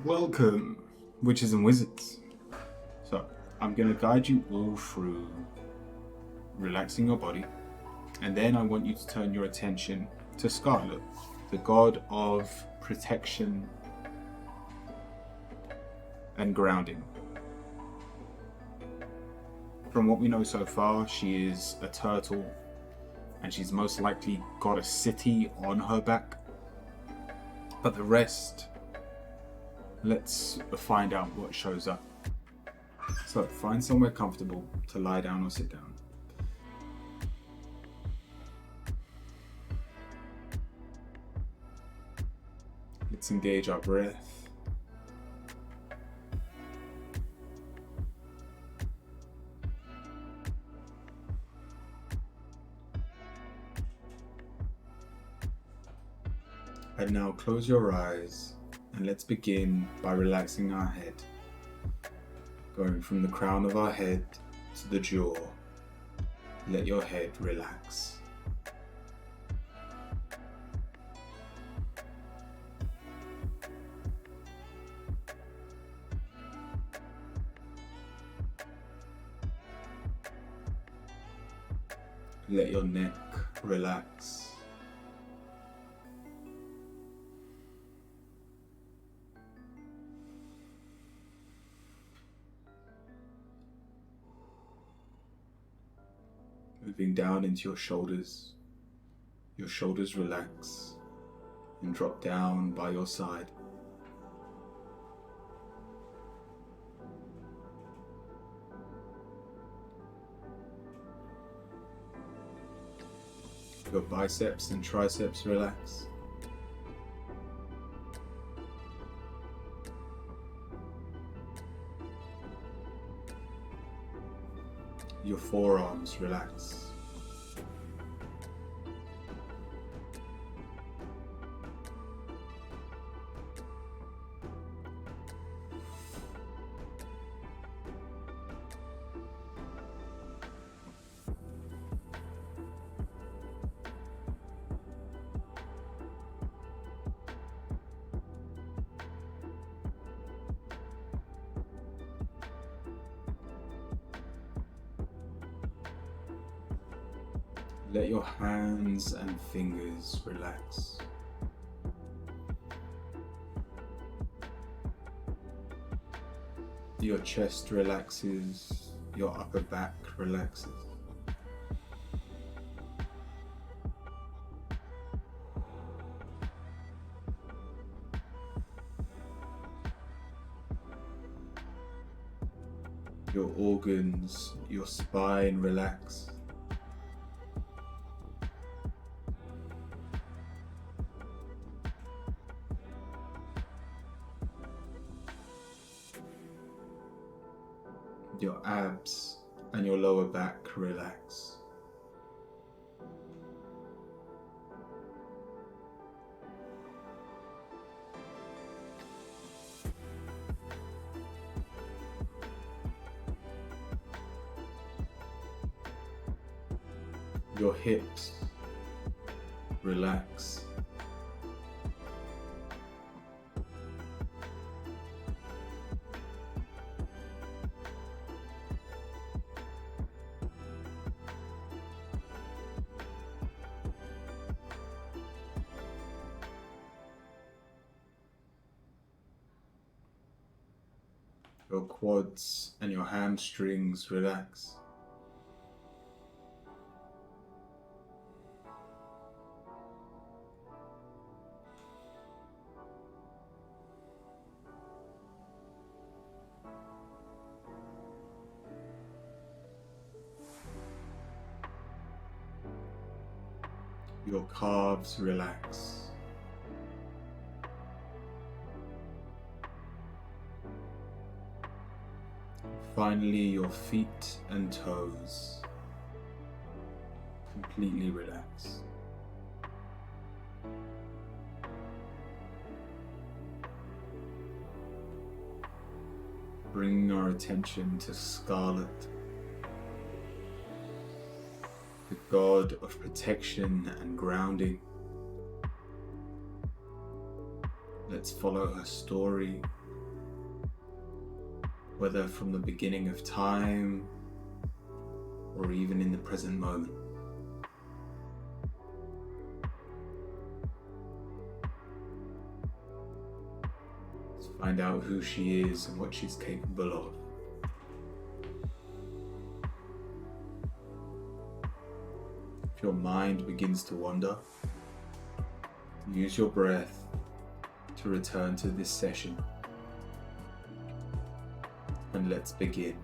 Welcome, witches and wizards. So, I'm going to guide you all through relaxing your body, and then I want you to turn your attention to Scarlet, the god of protection and grounding. From what we know so far, she is a turtle, and she's most likely got a city on her back. But the rest, let's find out what shows up. So find somewhere comfortable to lie down or sit down. Let's engage our breath. And now close your eyes and let's begin by relaxing our head. Going from the crown of our head to the jaw. Let your head relax. Let your neck relax. Moving down into your shoulders relax and drop down by your side. Your biceps and triceps relax. Your forearms relax. Let your hands and fingers relax. Your chest relaxes, your upper back relaxes. Your organs, your spine relax. Your abs and your lower back relax. Your hips relax. Your quads and your hamstrings relax. Your calves relax. Finally, your feet and toes completely relax. Bringing our attention to Scarlet, the god of protection and grounding. Let's follow her story whether from the beginning of time or even in the present moment. Let's find out who she is and what she's capable of. If your mind begins to wander, use your breath to return to this session. And let's begin.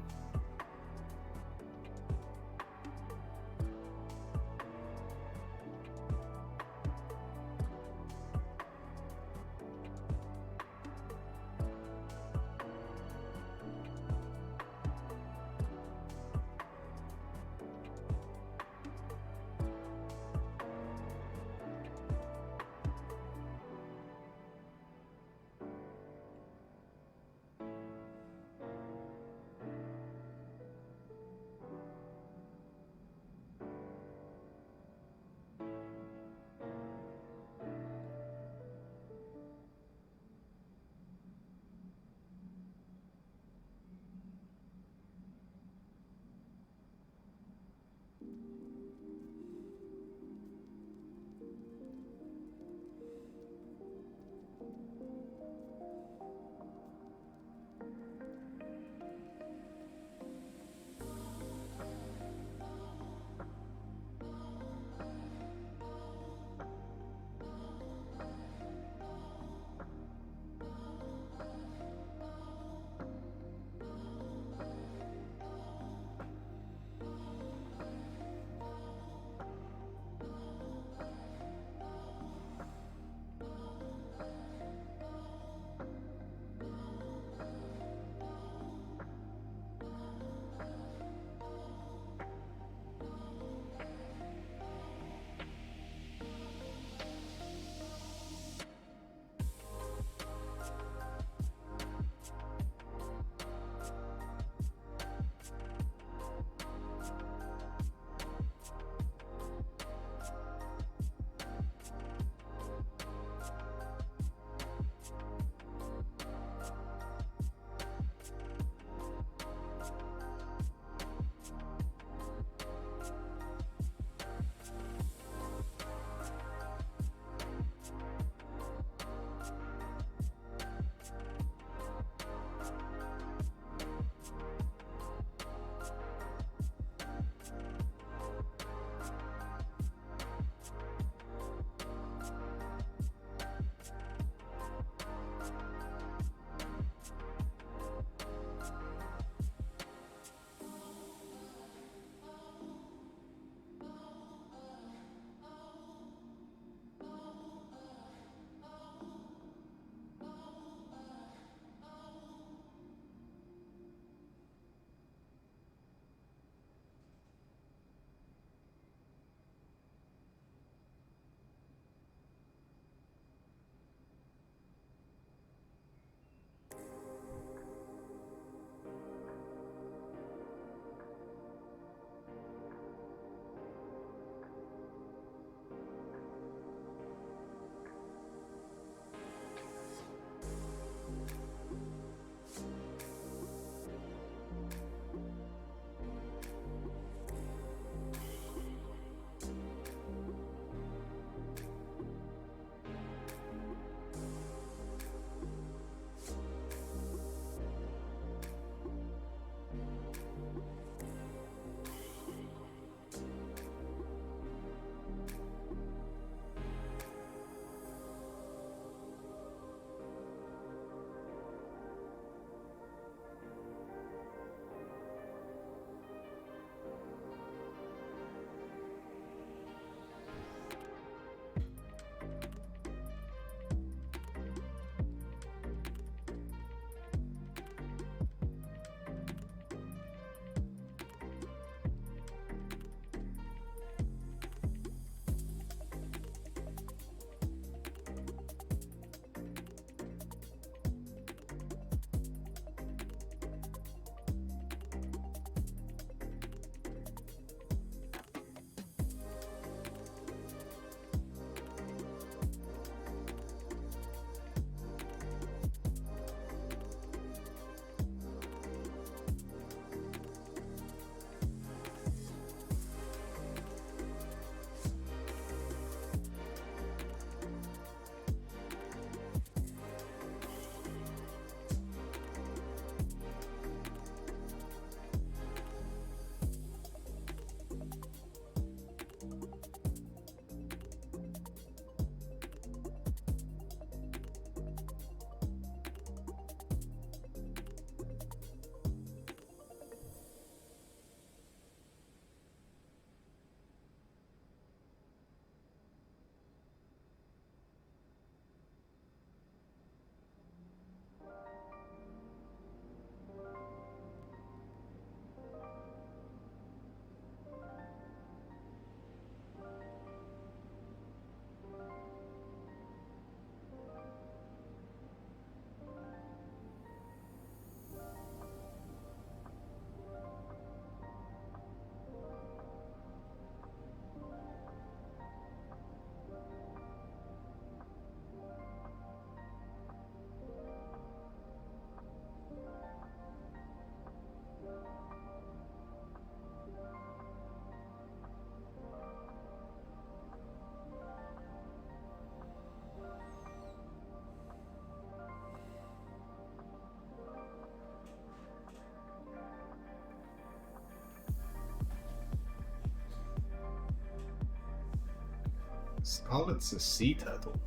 Scarlet's a sea turtle.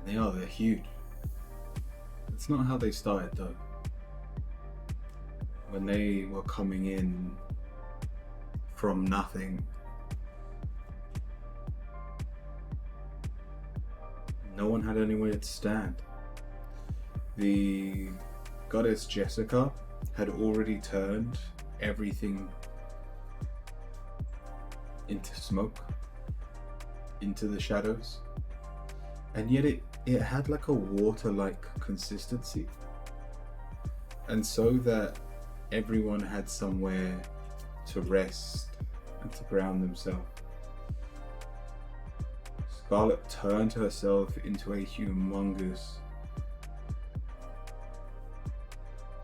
They're huge. That's not how they started though. When they were coming in from nothing, no one had anywhere to stand. The goddess Jessica had already turned everything into smoke, into the shadows, and yet it had like a water-like consistency, and so that everyone had somewhere to rest and to ground themselves, Scarlet turned herself into a humongous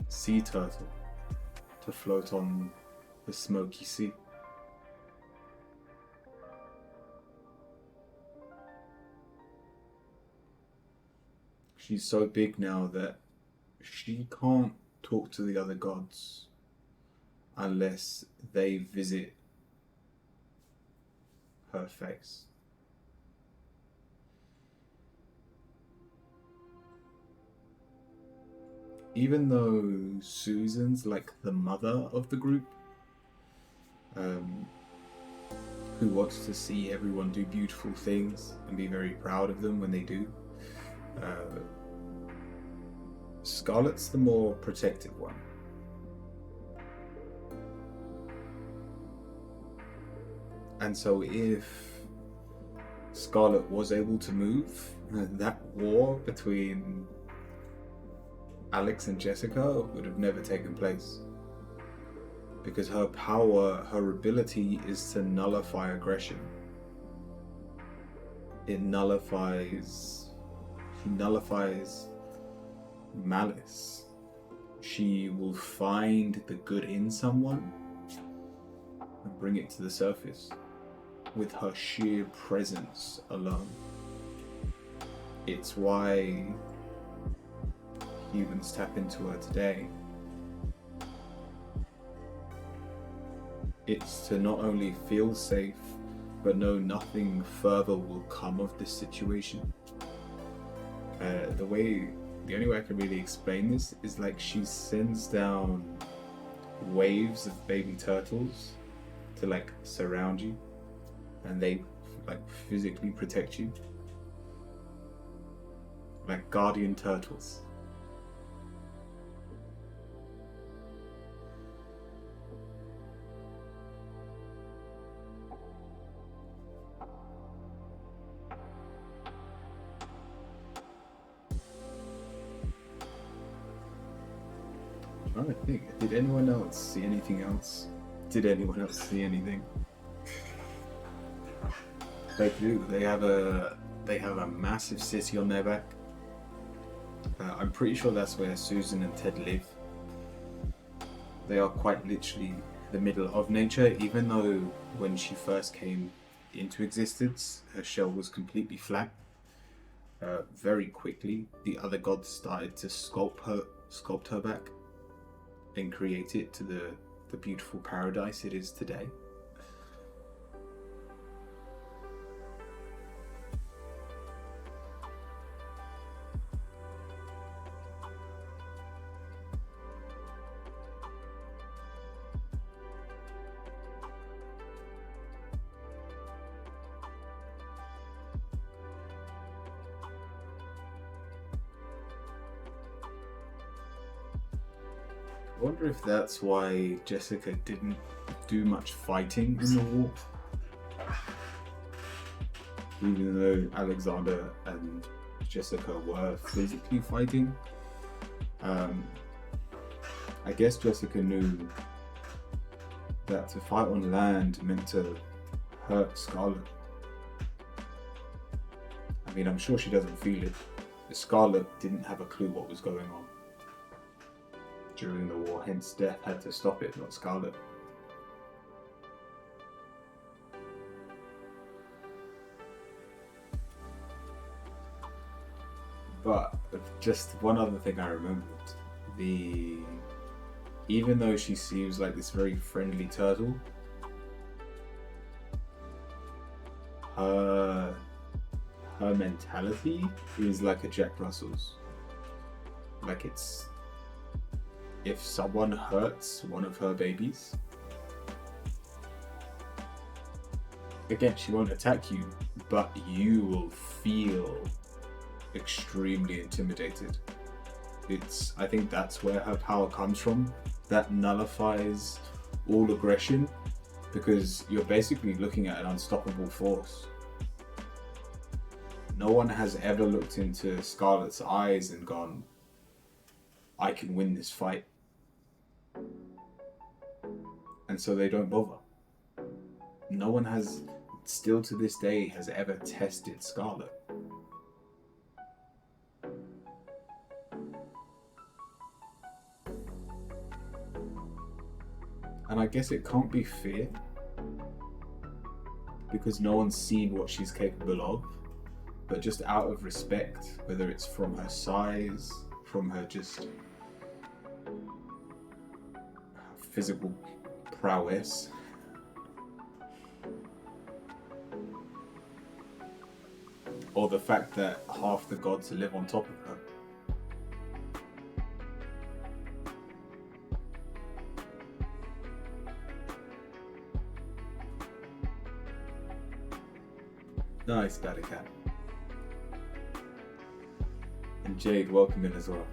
sea turtle to float on the smoky sea. She's so big now that she can't talk to the other gods unless they visit her face. Even though Susan's like the mother of the group, who wants to see everyone do beautiful things and be very proud of them when they do, Scarlet's the more protective one. And so if Scarlet was able to move, that war between Alex and Jessica would have never taken place. Because her power, her ability is to nullify aggression. She nullifies malice. She will find the good in someone and bring it to the surface with her sheer presence alone. It's why humans tap into her today. It's to not only feel safe, but know nothing further will come of this situation. The only way I can really explain this is like she sends down waves of baby turtles to like surround you, and they like physically protect you, like guardian turtles. I'm trying to think, did anyone else see anything else? Did anyone else see anything? They do. They have a massive city on their back. I'm pretty sure that's where Susan and Ted live. They are quite literally the middle of nature, even though when she first came into existence, her shell was completely flat. Very quickly, the other gods started to sculpt her back and create it to the beautiful paradise it is today. I wonder if that's why Jessica didn't do much fighting in the war. Even though Alexander and Jessica were physically fighting. I guess Jessica knew that to fight on land meant to hurt Scarlet. I mean, I'm sure she doesn't feel it. Scarlet didn't have a clue what was going on during the war, hence Death had to stop it, not Scarlet. But just one other thing I remembered, the even though she seems like this very friendly turtle, her mentality is like a Jack Russell's. Like, it's, if someone hurts one of her babies, again, she won't attack you, but you will feel extremely intimidated. I think that's where her power comes from. That nullifies all aggression, because you're basically looking at an unstoppable force. No one has ever looked into Scarlet's eyes and gone, I can win this fight. And so they don't bother. No one has, still to this day, has ever tested Scarlet. And I guess it can't be fear, because no one's seen what she's capable of, but just out of respect, whether it's from her size, from her just physical prowess, or the fact that half the gods live on top of her. Nice, Battercat. And Jade, welcome in as well.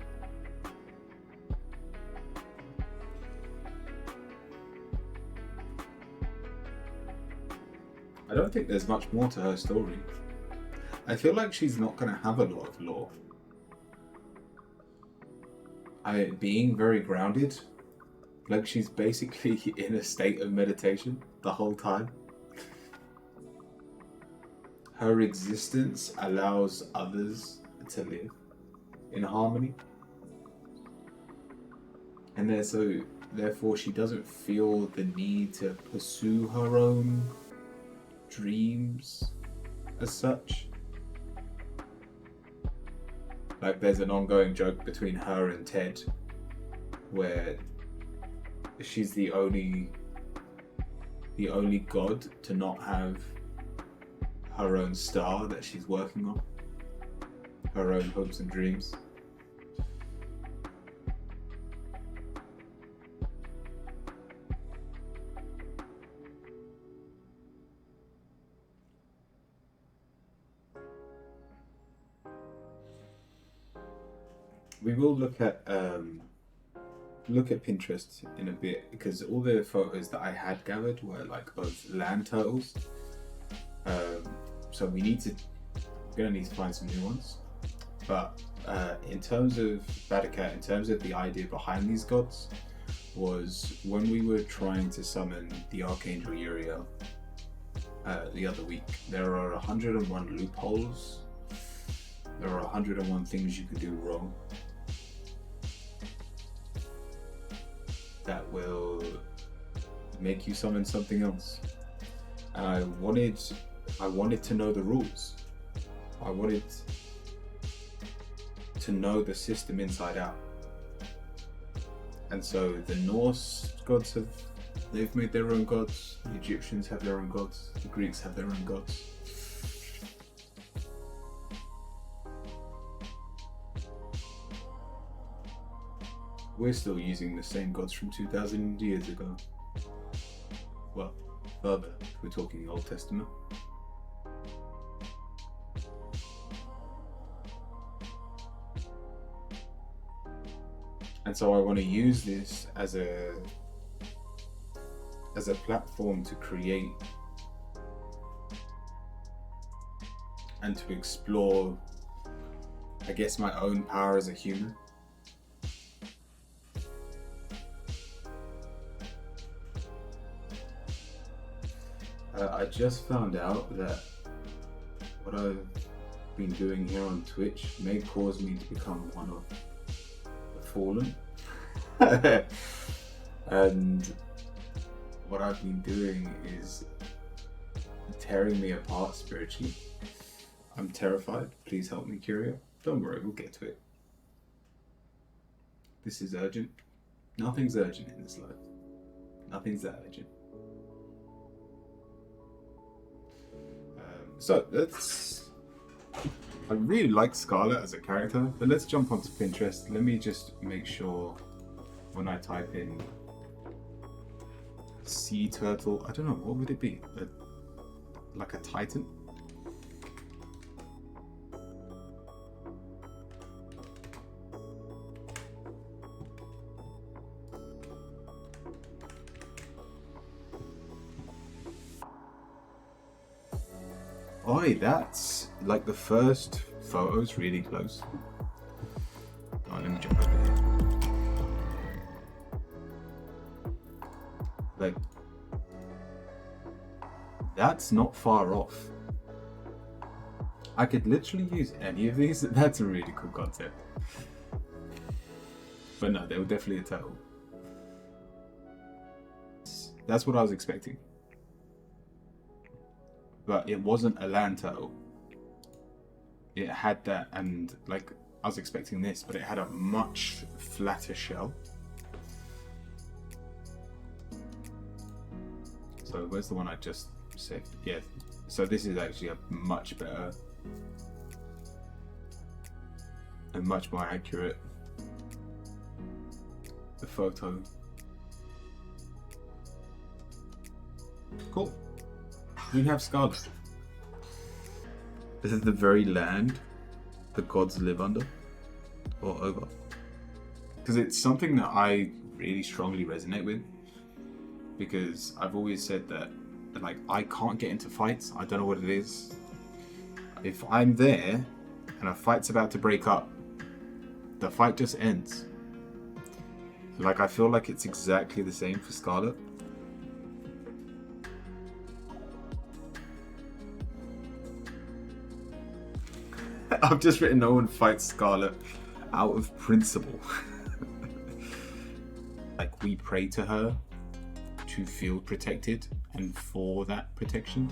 I don't think there's much more to her story. I feel like she's not going to have a lot of lore. Being very grounded, like she's basically in a state of meditation the whole time. Her existence allows others to live in harmony. And therefore she doesn't feel the need to pursue her own dreams as such. Like, there's an ongoing joke between her and Ted where she's the only god to not have her own star that she's working on, her own hopes and dreams. We will look at Pinterest in a bit, because all the photos that I had gathered were like of land turtles. So we're gonna need to find some new ones. But in terms of Battercat, in terms of the idea behind these gods, was when we were trying to summon the Archangel Uriel the other week, there are 101 loopholes. There are 101 things you could do wrong that will make you summon something else. And I wanted to know the rules. I wanted to know the system inside out. And so the Norse gods they've made their own gods, the Egyptians have their own gods, the Greeks have their own gods. We're still using the same gods from 2,000 years ago. Well, further, if we're talking Old Testament. And so I want to use this as a platform to create and to explore, I guess, my own power as a human. I just found out that what I've been doing here on Twitch may cause me to become one of the fallen. And what I've been doing is tearing me apart spiritually. I'm terrified. Please help me, Curio. Don't worry, we'll get to it. This is urgent. Nothing's urgent in this life. Nothing's that urgent. So let's. I really like Scarlet as a character, but let's jump onto Pinterest. Let me just make sure when I type in sea turtle, I don't know, what would it be? Like a titan? Oi, that's like the first photo's really close. Oh, let me jump over here. Like, that's not far off. I could literally use any of these. That's a really cool concept. But no, they were definitely a turtle. That's what I was expecting. But it wasn't a land turtle. It had that, and like I was expecting this, but it had a much flatter shell. So where's the one I just saved? Yeah. So this is actually a much better and much more accurate photo. Cool. We have Scarlet. This is the very land the gods live under or over. Because it's something that I really strongly resonate with. Because I've always said that like I can't get into fights. I don't know what it is. If I'm there and a fight's about to break up, the fight just ends. Like I feel like it's exactly the same for Scarlet. I've just written no one fights Scarlet out of principle. Like we pray to her to feel protected and for that protection.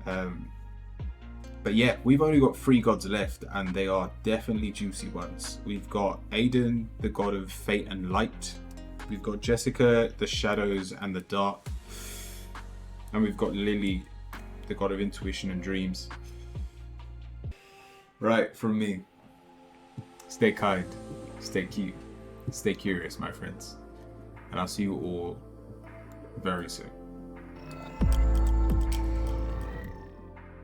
But yeah, we've only got 3 gods left and they are definitely juicy ones. We've got Aiden, the god of fate and light. We've got Jessica, the shadows and the dark. And we've got Lily, the god of intuition and dreams. Right, from me, stay kind, stay cute, stay curious, my friends. And I'll see you all very soon.